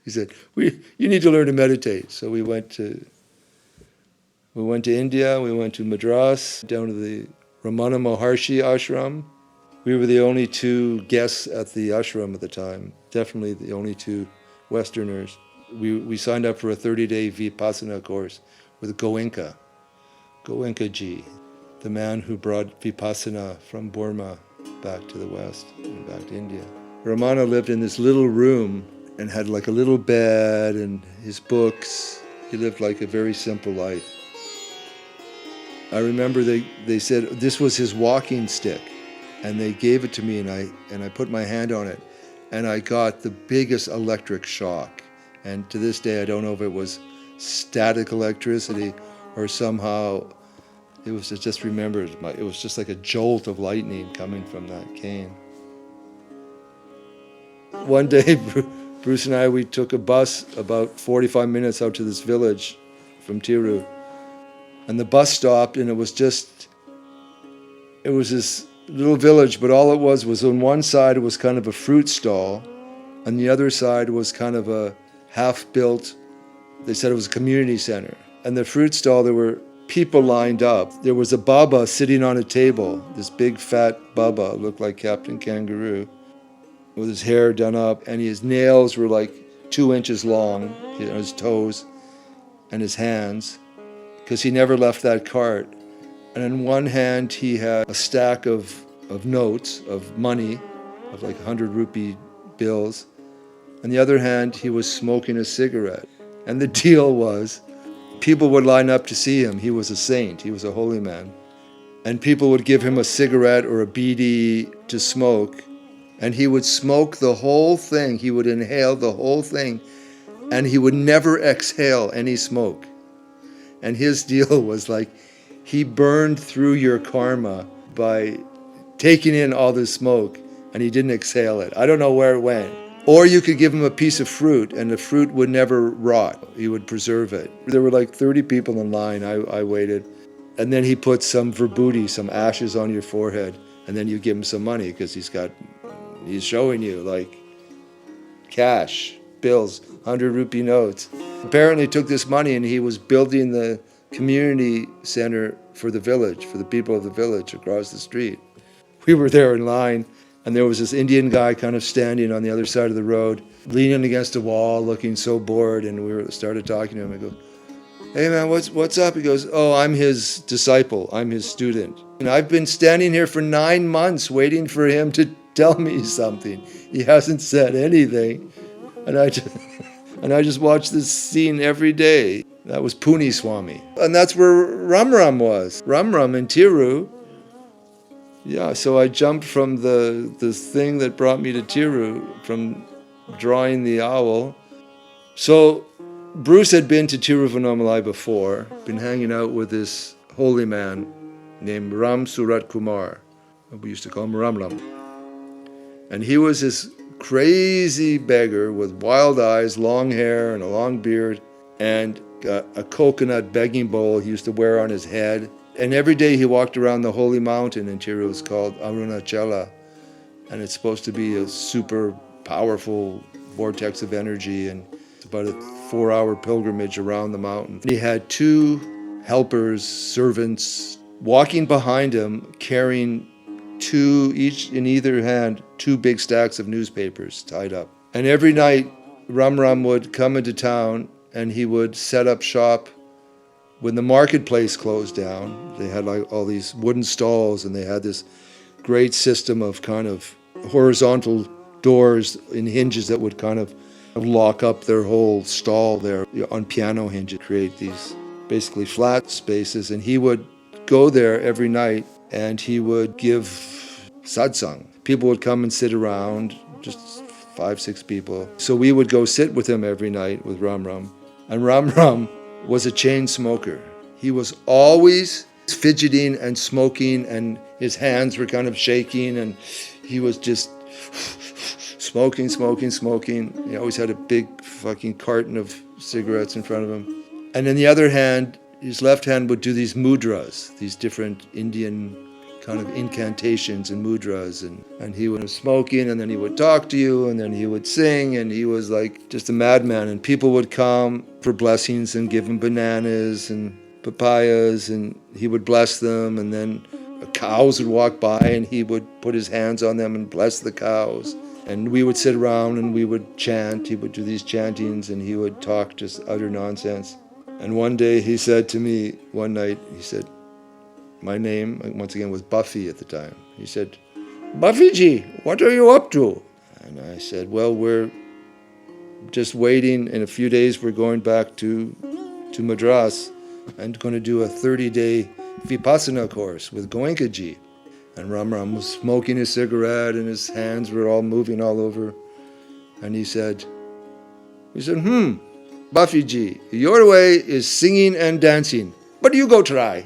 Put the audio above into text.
He said, you need to learn to meditate. So we went to India, we went to Madras, down to the Ramana Maharshi ashram. We were the only two guests at the ashram at the time, definitely the only two Westerners. We signed up for a 30-day Vipassana course with Goenka Ji, the man who brought Vipassana from Burma back to the West and back to India. Ramana lived in this little room and had like a little bed and his books. He lived like a very simple life. I remember they said this was his walking stick, and they gave it to me, and I put my hand on it, and I got the biggest electric shock. And to this day, I don't know if it was static electricity or somehow it was just remembered. It was just like a jolt of lightning coming from that cane. One day, Bruce and I, we took a bus about 45 minutes out to this village from Tiru. And the bus stopped, and it was this little village, but all it was on one side it was kind of a fruit stall, on the other side was kind of a half-built, they said it was a community center. And the fruit stall, there were people lined up. There was a Baba sitting on a table, this big fat Baba, looked like Captain Kangaroo, with his hair done up, and his nails were like 2 inches long, his toes and his hands, because he never left that cart. And in one hand he had a stack of notes, of money, of like 100 rupee bills. On the other hand, he was smoking a cigarette. And the deal was, people would line up to see him. He was a saint, he was a holy man. And people would give him a cigarette or a bidi to smoke, and he would smoke the whole thing. He would inhale the whole thing, and he would never exhale any smoke. And his deal was like, he burned through your karma by taking in all this smoke, and he didn't exhale it. I don't know where it went. Or you could give him a piece of fruit, and the fruit would never rot. He would preserve it. There were like 30 people in line. I waited. And then he put some vibhuti, some ashes on your forehead, and then you give him some money, because he's showing you like cash, bills, 100 rupee notes. Apparently took this money and he was building the community center for the village, for the people of the village across the street. We were there in line, and there was this Indian guy kind of standing on the other side of the road, leaning against a wall, looking so bored, and we started talking to him. I go, "Hey man, what's up?" He goes, "Oh, I'm his disciple, I'm his student. And I've been standing here for 9 months waiting for him to tell me something. He hasn't said anything." And I just watched this scene every day. That was Puni Swami. And that's where Ram Ram was. Ram Ram in Tiru. Yeah, so I jumped from the thing that brought me to Tiru, from drawing the owl. So Bruce had been to Tiruvannamalai before, been hanging out with this holy man named Ram Surat Kumar. We used to call him Ram Ram. And he was this crazy beggar with wild eyes, long hair, and a long beard, and a coconut begging bowl he used to wear on his head. And every day he walked around the holy mountain in Tiru. It's called Arunachala, and it's supposed to be a super powerful vortex of energy, and it's about a 4-hour pilgrimage around the mountain. He had 2 helpers, servants, walking behind him, carrying each in either hand, 2 big stacks of newspapers tied up. And every night, Ram Ram would come into town and he would set up shop. When the marketplace closed down, they had like all these wooden stalls, and they had this great system of kind of horizontal doors and hinges that would kind of lock up their whole stall there on piano hinges, create these basically flat spaces. And he would go there every night and he would give satsang. People would come and sit around, just 5-6 people. So we would go sit with him every night with Ram Ram. And Ram Ram was a chain smoker. He was always fidgeting and smoking, and his hands were kind of shaking, and he was just smoking. He always had a big fucking carton of cigarettes in front of him. And in the other hand, his left hand would do these mudras, these different Indian kind of incantations and mudras, and he was smoking, and then he would talk to you, and then he would sing, and he was like just a madman. And people would come for blessings and give him bananas and papayas, and he would bless them, and then cows would walk by and he would put his hands on them and bless the cows. And we would sit around and we would chant. He would do these chantings and he would talk just utter nonsense. And one day he said to me, one night, he said, my name, once again, was Buffy at the time. He said, Buffy-ji, what are you up to? And I said, well, we're just waiting. In a few days, we're going back to Madras and going to do a 30-day Vipassana course with Goenka-ji. And Ram Ram was smoking his cigarette and his hands were all moving all over. And he said, Buffy-ji, your way is singing and dancing, but you go try.